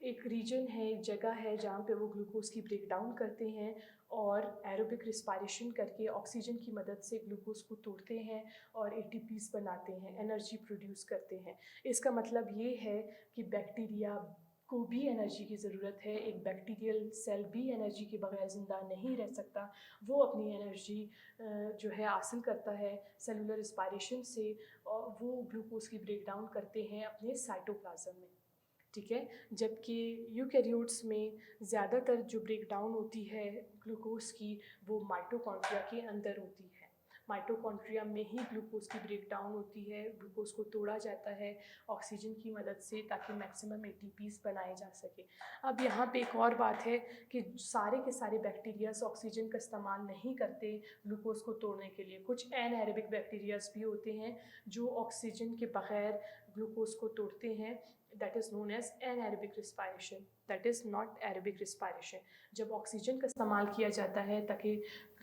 एक रीजन है, एक जगह है जहाँ पे वो ग्लूकोज की ब्रेक डाउन करते हैं और एरोबिक रिस्पायरेशन करके ऑक्सीजन की मदद से ग्लूकोज को तोड़ते हैं और एटीपीज बनाते हैं, एनर्जी प्रोड्यूस करते हैं. इसका मतलब ये है कि बैक्टीरिया को भी एनर्जी की ज़रूरत है. एक बैक्टीरियल सेल भी एनर्जी के बगैर ज़िंदा नहीं रह सकता. वो अपनी एनर्जी जो है हासिल करता है सेलुलर रिस्पायरेशन से, और वो ग्लूकोज की ब्रेक डाउन करते हैं अपने साइटोप्लाज्म में. ठीक है. जबकि यूकैरियोट्स में ज़्यादातर जो ब्रेक डाउन होती है ग्लूकोज की, वो माइटोकॉन्ड्रिया के अंदर होती है. माइटोकॉन्ड्रिया में ही ग्लूकोज की ब्रेक डाउन होती है, ग्लूकोज को तोड़ा जाता है ऑक्सीजन की मदद से ताकि मैक्सिमम एटीपीज बनाए जा सके। अब यहाँ पे एक और बात है कि सारे के सारे बैक्टीरियाज ऑक्सीजन का इस्तेमाल नहीं करते ग्लूकोज को तोड़ने के लिए। कुछ एनएरोबिक बैक्टीरियाज भी होते हैं जो ऑक्सीजन के बगैर ग्लूकोज को तोड़ते हैं, that is known as anaerobic respiration, that is not aerobic respiration. जब ऑक्सीजन का इस्तेमाल किया जाता है ताकि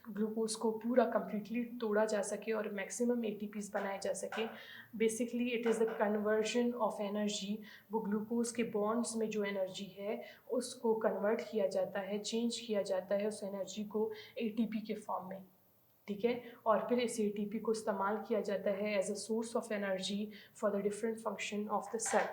ग्लूकोज को पूरा कम्प्लीटली तोड़ा जा सके और मैक्सिमम एटीपीज बनाए जा सके, basically it is the conversion of energy. वो ग्लूकोज के बॉन्ड्स में जो एनर्जी है उसको कन्वर्ट किया जाता है, चेंज किया जाता है उस एनर्जी को एटीपी के फॉर्म में, ठीक है। और फिर इस एटीपी को इस्तेमाल किया जाता है as a source of energy for the different function of the cell.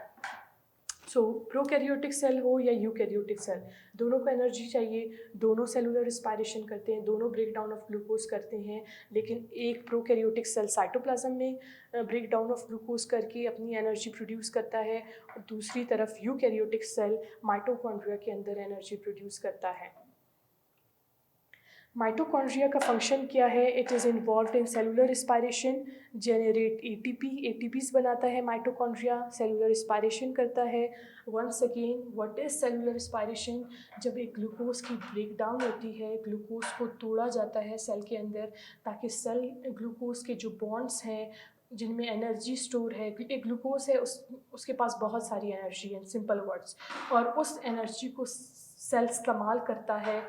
So prokaryotic cell हो या यूकैरियोटिक सेल, दोनों को एनर्जी चाहिए, दोनों सेलुलर रिस्पायरेशन करते हैं, दोनों ब्रेक डाउन ऑफ ग्लूकोज करते हैं, लेकिन एक प्रोकैरियोटिक सेल साइटोप्लाज्म में ब्रेक डाउन ऑफ ग्लूकोज करके अपनी एनर्जी प्रोड्यूस करता है और दूसरी तरफ यूकैरियोटिक सेल माइटोकॉन्ड्रिया के अंदर एनर्जी प्रोड्यूस करता है। माइटोकॉन्ड्रिया का फंक्शन क्या है? It is involve in cellular respiration, generate ATP, ATPs बनाता है माइटोकॉन्ड्रिया, सेलुलर रिस्पायरेशन करता है। Once again what is cellular respiration? जब एक ग्लूकोज की ब्रेक डाउन होती है, ग्लूकोज को तोड़ा जाता है सेल के अंदर ताकि सेल ग्लूकोज के जो बॉन्ड्स हैं जिनमें एनर्जी स्टोर है, एक ग्लूकोज है उसके पास बहुत सारी एनर्जी है, सिंपल वर्ड्स, और उस एनर्जी को सेल इस्तेमाल करता है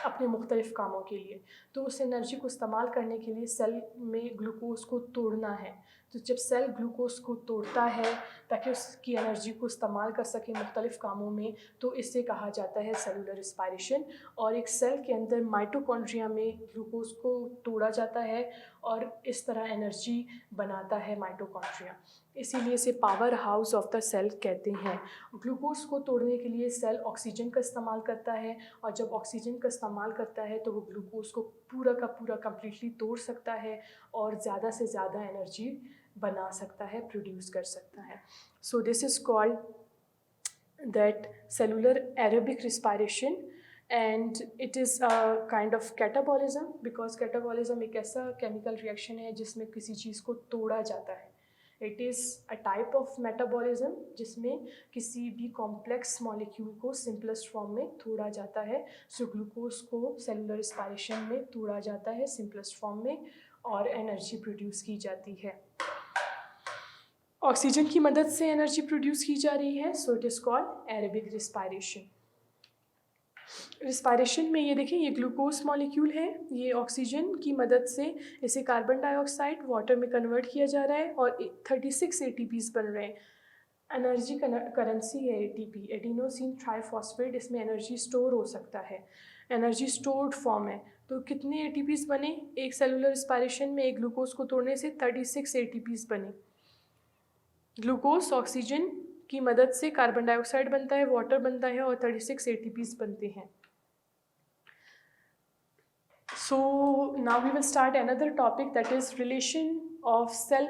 अपने मुख्तलिफ़ कामों के लिए। तो उस एनर्जी को इस्तेमाल करने के लिए सेल में ग्लूकोज को तोड़ना है। तो जब सेल ग्लूकोज को तोड़ता है ताकि उसकी एनर्जी को इस्तेमाल कर सके मुख्तलिफ़ कामों में, तो इसे कहा जाता है सेलुलर रिस्पायरेशन। और एक सेल के अंदर माइटोकॉन्ड्रिया में ग्लूकोज को तोड़ा जाता है और इस तरह एनर्जी बनाता है माइटोकॉन्ड्रिया, इसीलिए इसे powerhouse of the cell कहते हैं। ग्लूकोज को तोड़ने के लिए सेल ऑक्सीजन का इस्तेमाल करता है और जब ऑक्सीजन का इस्तेमाल करता है तो वो ग्लूकोज को पूरा का पूरा कम्प्लीटली तोड़ सकता है और ज़्यादा से ज़्यादा एनर्जी बना सकता है, प्रोड्यूस कर सकता है। सो this is called that cellular aerobic respiration and it is a kind of catabolism, because catabolism एक ऐसा केमिकल रिएक्शन है जिसमें किसी चीज़ को तोड़ा जाता है। It is a type of metabolism जिसमें किसी भी कॉम्प्लेक्स मॉलिक्यूल को सिंपलेस्ट फॉर्म में तोड़ा जाता है। सो ग्लूकोज को सेलुलर रिस्पायरेशन में तोड़ा जाता है सिंपलेस्ट फॉर्म में और एनर्जी प्रोड्यूस की जाती है। ऑक्सीजन की मदद से एनर्जी प्रोड्यूस की जा रही है, so it is called aerobic respiration. Respiration में ये देखिए, ये ग्लूकोज मॉलिक्यूल है, ये ऑक्सीजन की मदद से इसे कार्बन डाइऑक्साइड वाटर में कन्वर्ट किया जा रहा है और 36 एटीपीज बन रहे हैं। एनर्जी करेंसी है एटीपी, एडिनोसिन ट्राइफॉस्फेट, इसमें एनर्जी स्टोर हो सकता है, एनर्जी स्टोर्ड फॉर्म है। तो कितने एटीपीज बने एक सेलुलर रिस्पायरेशन में? एक ग्लूकोज को तोड़ने से 36 एटीपीज बने। ग्लूकोज ऑक्सीजन की मदद से कार्बन डाइऑक्साइड बनता है, वाटर बनता है और 36 एटीपीज बनते हैं। So now we will start another topic, that is relation of cell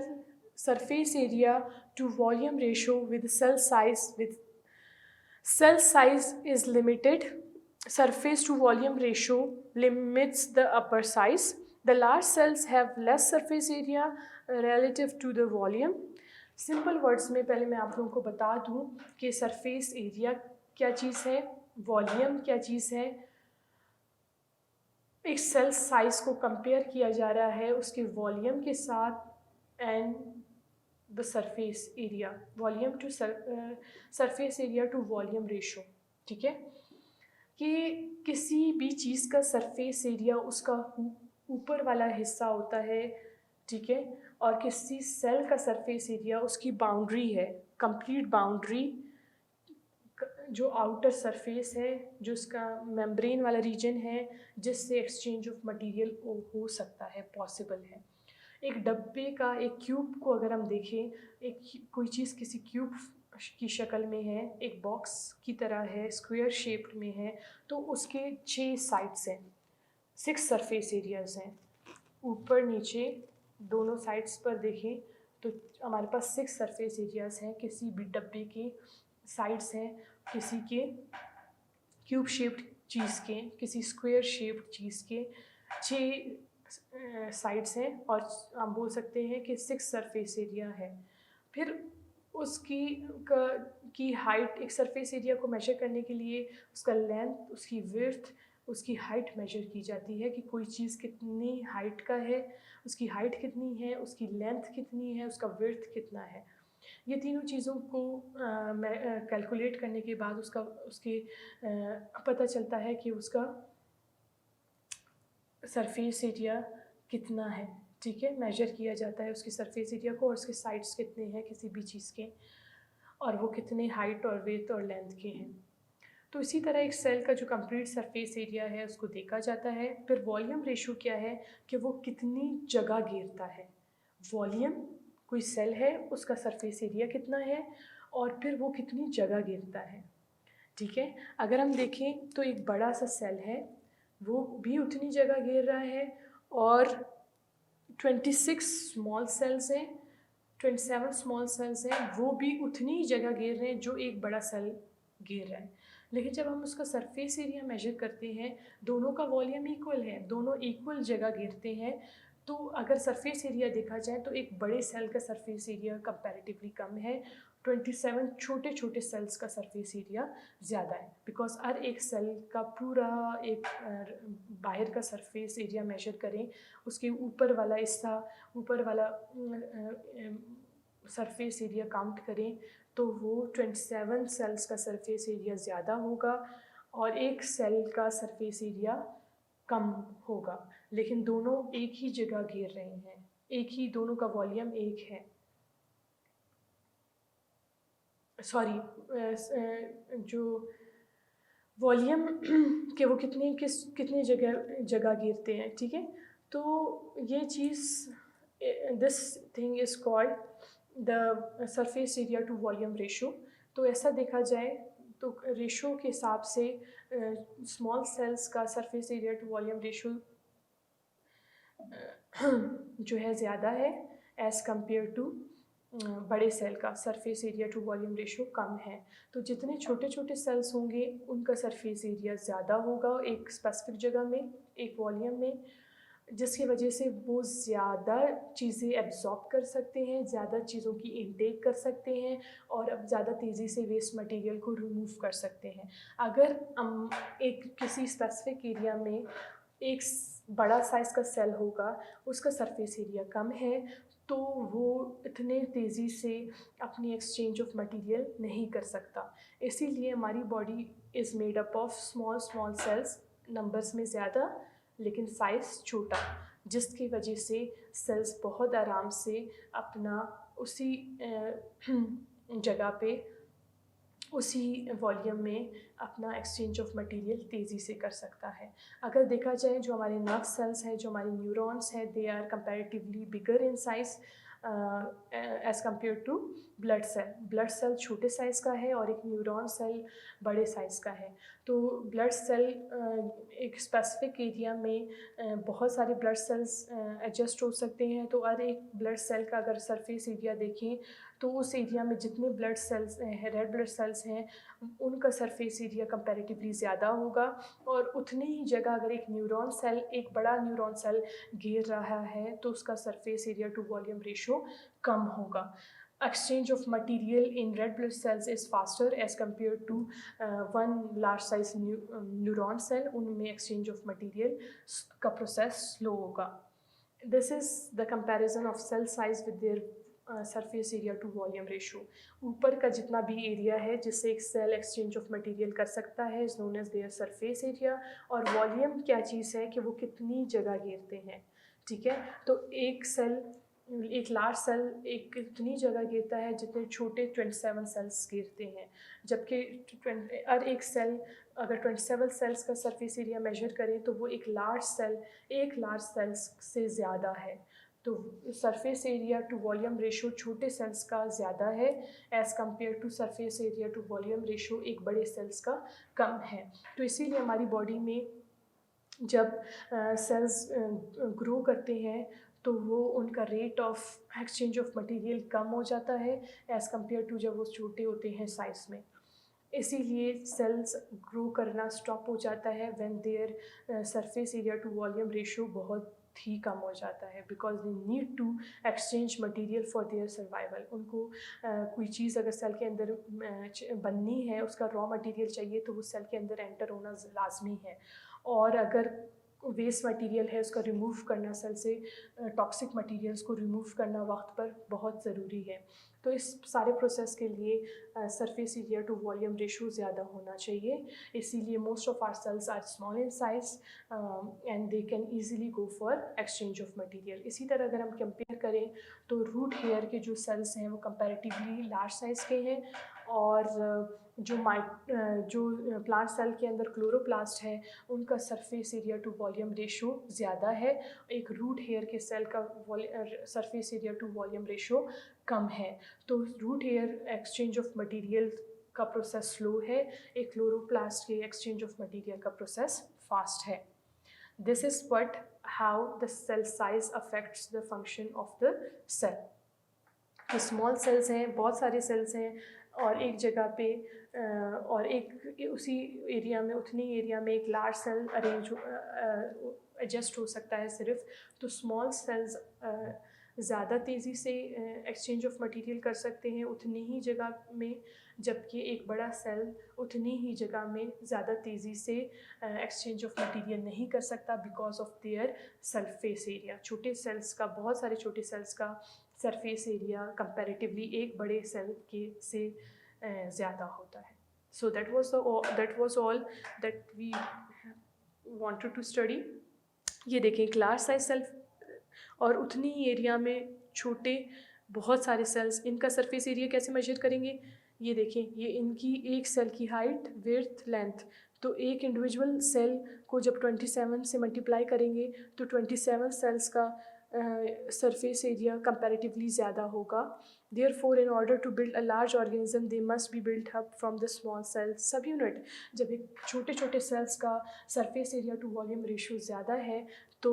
surface area to volume ratio with cell size. With cell size is limited, surface to volume ratio limits the upper size. The large cells have less surface area relative to the volume. Simple words में पहले मैं आप लोगों को बता दूं कि surface area क्या चीज़ है, वॉल्यूम क्या चीज़ है। एक सेल साइज़ को कंपेयर किया जा रहा है उसके वॉल्यूम के साथ and the surface area, volume to surface area to volume ratio, ठीक है। कि किसी भी चीज़ का सरफेस एरिया उसका ऊपर वाला हिस्सा होता है, ठीक है, और किसी सेल का सरफेस एरिया उसकी बाउंड्री है, कंप्लीट बाउंड्री, जो आउटर सरफेस है, जो उसका मेम्ब्रेन वाला रीजन है जिससे एक्सचेंज ऑफ मटेरियल हो सकता है, पॉसिबल है। एक डब्बे का एक क्यूब को अगर हम देखें, एक कोई चीज़ किसी क्यूब की शक्ल में है, एक बॉक्स की तरह है, स्क्वायर शेप्ड में है, तो उसके 6 साइड्स हैं, 6 सरफेस एरियाज़ हैं, ऊपर नीचे दोनों साइड्स पर देखें तो हमारे पास 6 सरफेस एरियाज़ हैं। किसी भी डब्बे के साइड्स हैं, किसी के क्यूब शेप्ड चीज़ के, किसी स्क्वायर शेप्ड चीज़ के 6 साइड्स हैं और हम बोल सकते हैं कि 6 सरफेस एरिया है। फिर उसकी की हाइट, एक सरफेस एरिया को मेजर करने के लिए उसका लेंथ, उसकी विड्थ, उसकी हाइट मेजर की जाती है कि कोई चीज़ कितनी हाइट का है, उसकी हाइट कितनी है, उसकी लेंथ कितनी है, उसका विड्थ कितना है। ये तीनों चीज़ों को कैलकुलेट करने के बाद उसके पता चलता है कि उसका सरफेस एरिया कितना है। ठीक है, मेजर किया जाता है उसकी सरफेस एरिया को और उसके साइड्स कितने हैं किसी भी चीज़ के, और वो कितने हाइट और विड्थ और लेंथ के हैं। तो इसी तरह एक सेल का जो कंप्लीट सरफेस एरिया है उसको देखा जाता है। फिर वॉल्यूम रेशो क्या है कि वो कितनी जगह घेरता है। वॉल्यूम, कोई सेल है उसका सरफेस एरिया कितना है और फिर वो कितनी जगह घेरता है। ठीक है, अगर हम देखें तो एक बड़ा सा सेल है, वो भी उतनी जगह घेर रहा है, और 26 स्मॉल सेल्स हैं, 27 स्मॉल सेल्स हैं, वो भी उतनी ही जगह घेर रहे हैं जो एक बड़ा सेल घेर रहा है। लेकिन जब हम उसका सरफेस एरिया मेजर करते हैं, दोनों का वॉल्यूम इक्वल है, दोनों इक्वल जगह घेरते हैं, तो अगर सरफेस एरिया देखा जाए तो एक बड़े सेल का सरफेस एरिया कंपैरेटिवली कम है, 27 छोटे छोटे सेल्स का सरफेस एरिया ज़्यादा है। बिकॉज हर एक सेल का पूरा एक बाहर का सरफेस एरिया मेजर करें, उसके ऊपर वाला हिस्सा, ऊपर वाला सरफेस एरिया काउंट करें, तो वो 27 सेल्स का सरफेस एरिया ज़्यादा होगा और एक सेल का सरफेस एरिया कम होगा। लेकिन दोनों एक ही जगह घेर रहे हैं, एक ही, दोनों का वॉल्यूम एक है। सॉरी, जो वॉल्यूम के वो कितनी जगह घेरते हैं। ठीक है, तो ये चीज़, this thing is called the surface area to volume ratio. तो ऐसा देखा जाए तो रेशो के हिसाब से स्मॉल सेल्स का surface area to volume ratio जो है ज़्यादा है एज़ कम्पेयर टू बड़े सेल का surface area to volume ratio कम है। तो जितने छोटे छोटे सेल्स होंगे उनका सरफेस एरिया ज़्यादा होगा एक स्पेसिफिक जगह में, एक वॉल्यूम में, जिसकी वजह से वो ज़्यादा चीज़ें एब्जॉर्ब कर सकते हैं, ज़्यादा चीज़ों की इनटेक कर सकते हैं और अब ज़्यादा तेज़ी से वेस्ट मटेरियल को रिमूव कर सकते हैं। अगर हम एक किसी स्पेसिफिक एरिया में एक बड़ा साइज़ का सेल होगा, उसका सरफेस एरिया कम है, तो वो इतने तेज़ी से अपनी एक्सचेंज ऑफ मटेरियल नहीं कर सकता। इसीलिए हमारी body is made up of small small cells, numbers में ज़्यादा लेकिन साइज़ छोटा, जिसकी वजह से सेल्स बहुत आराम से अपना उसी जगह पे, उसी वॉल्यूम में अपना एक्सचेंज ऑफ मटेरियल तेज़ी से कर सकता है। अगर देखा जाए जो हमारे नर्व सेल्स हैं, जो हमारे न्यूरॉन्स हैं, they are comparatively bigger in size as compare to blood cell. Blood cell छोटे साइज़ का है और एक न्यूरॉन सेल बड़े साइज़ का है। तो ब्लड सेल एक स्पेसिफिक एरिया में बहुत सारे ब्लड सेल्स एडजस्ट हो सकते हैं। तो हर एक ब्लड सेल का अगर सरफेस एरिया देखें तो उस एरिया में जितने ब्लड सेल्स हैं, रेड ब्लड सेल्स हैं, उनका सरफेस एरिया कंपैरेटिवली ज़्यादा होगा। और उतनी ही जगह अगर एक न्यूरॉन सेल, एक बड़ा न्यूरॉन सेल घेर रहा है तो उसका surface area to volume ratio कम होगा। Exchange of material in red blood cells is faster as compared to one large size neuron cell. उनमें exchange of material का process slow होगा। This is the comparison of cell size with their surface area to volume ratio. ऊपर का जितना भी area है जिससे एक सेल एक्सचेंज ऑफ मटेरियल कर सकता है is known as their surface area, और वॉल्यूम क्या चीज़ है कि वो कितनी जगह घेरते हैं। ठीक है, तो एक सेल, एक लार्ज सेल एक इतनी जगह घेरता है जितने छोटे 27 सेल्स घेरते हैं, जबकि हर एक सेल अगर 27 सेल्स का सरफेस एरिया मेजर करें तो वो एक लार्ज सेल से ज़्यादा है। तो surface area to volume ratio छोटे सेल्स का ज़्यादा है as compare to surface area to volume ratio एक बड़े सेल्स का कम है। तो इसीलिए हमारी बॉडी में जब सेल्स ग्रो करते हैं तो वो उनका rate of exchange of material कम हो जाता है एज़ कम्पेयर टू जब वो छोटे होते हैं साइज़ में। इसीलिए सेल्स ग्रो करना स्टॉप हो जाता है when their surface area to volume ratio बहुत ही कम हो जाता है, because they need to exchange material for their survival. उनको कोई चीज़ अगर सेल के अंदर बननी है, उसका रॉ मटेरियल चाहिए, तो वो सेल के अंदर एंटर होना लाजमी है। और अगर वेस्ट मटेरियल है उसका रिमूव करना, सेल से टॉक्सिक मटेरियल्स को रिमूव करना वक्त पर बहुत ज़रूरी है। तो इस सारे प्रोसेस के लिए surface area to volume ratio ज़्यादा होना चाहिए। इसीलिए most of our cells are small in size and they can easily go for exchange of material. इसी तरह अगर हम कंपेयर करें तो रूट हेयर के जो सेल्स हैं वो कंपैरेटिवली लार्ज साइज़ के हैं, और जो प्लांट सेल के अंदर क्लोरोप्लास्ट है उनका surface area to volume ratio ज़्यादा है। एक रूट हेयर के सेल का surface area to volume ratio कम है। तो root hair exchange of material का प्रोसेस स्लो है, एक क्लोरोप्लास्ट के एक्सचेंज ऑफ मटेरियल का प्रोसेस फास्ट है। This is what how the cell size affects the function of the cell. तो स्मॉल सेल्स हैं, बहुत सारे सेल्स हैं, और एक जगह पे और एक उसी एरिया में, उतनी एरिया में एक लार्ज सेल एडजस्ट हो सकता है सिर्फ। तो स्मॉल सेल्स ज़्यादा तेज़ी से एक्सचेंज ऑफ मटेरियल कर सकते हैं उतनी ही जगह में, जबकि एक बड़ा सेल उतनी ही जगह में ज़्यादा तेज़ी से एक्सचेंज ऑफ मटेरियल नहीं कर सकता because of their surface area. छोटे सेल्स का, बहुत सारे छोटे सेल्स का सरफेस एरिया कंपैरेटिवली एक बड़े सेल के से ज़्यादा होता है। So that was all that we wanted to study. ये देखें, एक लार्ज साइज सेल और उतनी ही एरिया में छोटे बहुत सारे सेल्स, इनका सरफेस एरिया कैसे मेजर करेंगे? ये देखें, ये इनकी एक सेल की हाइट, विड्थ, लेंथ। तो एक इंडिविजुअल सेल को जब 27 से मल्टीप्लाई करेंगे तो 27 सेल्स का सरफेस एरिया कंपैरेटिवली ज़्यादा होगा। Therefore, in order to build a large organism, they must be built up from the small cell subunit. जब एक छोटे छोटे सेल्स का surface area to volume ratio ज़्यादा है तो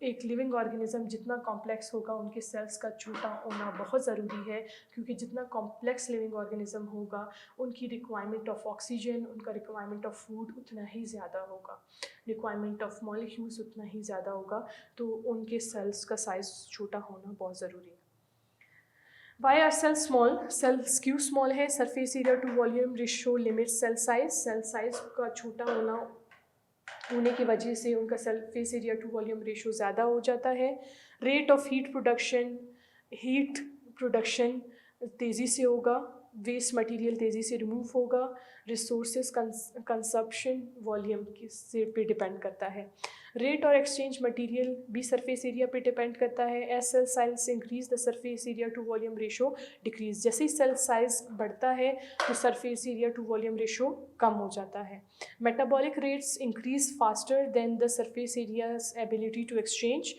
एक लिविंग ऑर्गेनिज्म जितना कॉम्प्लेक्स होगा उनके सेल्स का छोटा होना बहुत ज़रूरी है, क्योंकि जितना कॉम्प्लेक्स लिविंग ऑर्गेनिज्म होगा उनकी रिक्वायरमेंट ऑफ ऑक्सीजन, उनका रिक्वायरमेंट ऑफ फूड उतना ही ज़्यादा होगा, रिक्वायरमेंट ऑफ मॉलिक्यूल्स उतना ही ज़्यादा होगा। तो उनके सेल्स का साइज़ छोटा होना बहुत ज़रूरी है। Why are cell small? Cells क्यों स्मॉल है? Surface area to volume ratio limit cell size. Cell size का छोटा होने की वजह से उनका surface area to volume ratio ज़्यादा हो जाता है। रेट ऑफ हीट प्रोडक्शन तेज़ी से होगा, वेस्ट मटेरियल तेज़ी से रिमूव होगा, रिसोर्सेज कंजप्शन वॉल्यूम से पे डिपेंड करता है। रेट और एक्सचेंज मटेरियल भी सरफेस एरिया पे डिपेंड करता है। As cell size increase the surface area to volume ratio decrease. जैसे ही सेल साइज बढ़ता है तो surface area to volume ratio कम हो जाता है। Metabolic rates increase faster than the surface area's ability to exchange.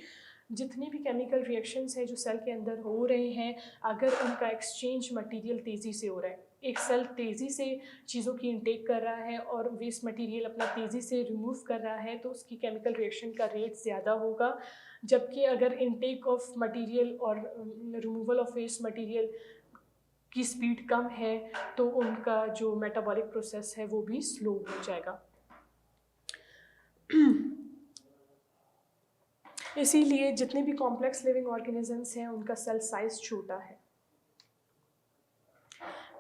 जितने भी केमिकल रिएक्शंस हैं जो सेल के अंदर हो रहे हैं, अगर उनका एक्सचेंज मटेरियल तेज़ी से हो रहा है, एक सेल तेज़ी से चीज़ों की इनटेक कर रहा है और वेस्ट मटेरियल अपना तेज़ी से रिमूव कर रहा है, तो उसकी केमिकल रिएक्शन का रेट ज़्यादा होगा। जबकि अगर इनटेक ऑफ मटेरियल और रिमूवल ऑफ वेस्ट मटेरियल की स्पीड कम है तो उनका जो मेटाबॉलिक प्रोसेस है वो भी स्लो हो जाएगा। इसीलिए जितने भी कॉम्प्लेक्स लिविंग ऑर्गेनिजम्स हैं उनका सेल साइज छोटा है।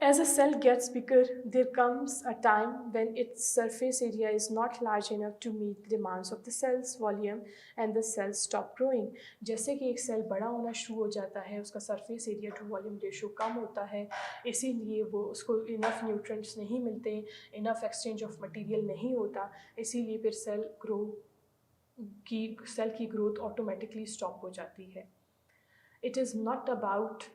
As a cell gets bigger, there comes a time when its surface area is not large enough to meet the demands of the cell's volume and the cells stop growing. जैसे कि एक cell बड़ा होना शुरू हो जाता है, उसका surface area to volume ratio कम होता है, इसीलिए वो उसको इनफ न्यूट्रिएंट्स नहीं मिलते, इनफ एक्सचेंज ऑफ मटेरियल नहीं होता, इसीलिए फिर सेल की ग्रोथ ऑटोमेटिकली स्टॉप हो जाती है। It is not about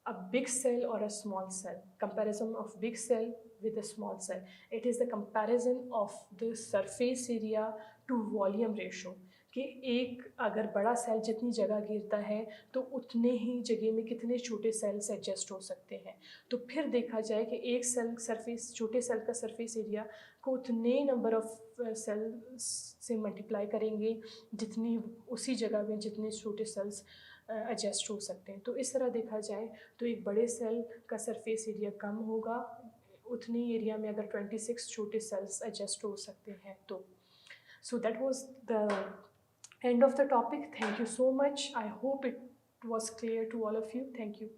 a big cell or a small cell, comparison of big cell with a small cell. It is the comparison of the surface area to volume ratio, कि एक अगर बड़ा cell जितनी जगह घेरता है तो उतने ही जगह में कितने छोटे सेल्स एडजस्ट हो सकते हैं। तो फिर देखा जाए कि एक छोटे सेल का सरफेस एरिया को उतने नंबर ऑफ सेल से मल्टीप्लाई करेंगे जितनी उसी जगह में जितने छोटे सेल्स एडजस्ट हो सकते हैं। तो इस तरह देखा जाए तो एक बड़े सेल का सरफेस एरिया कम होगा, उतनी एरिया में अगर 26 छोटे सेल्स एडजस्ट हो सकते हैं तो। सो that was the End of the topic. Thank you so much. I hope it was clear to all of you. Thank you.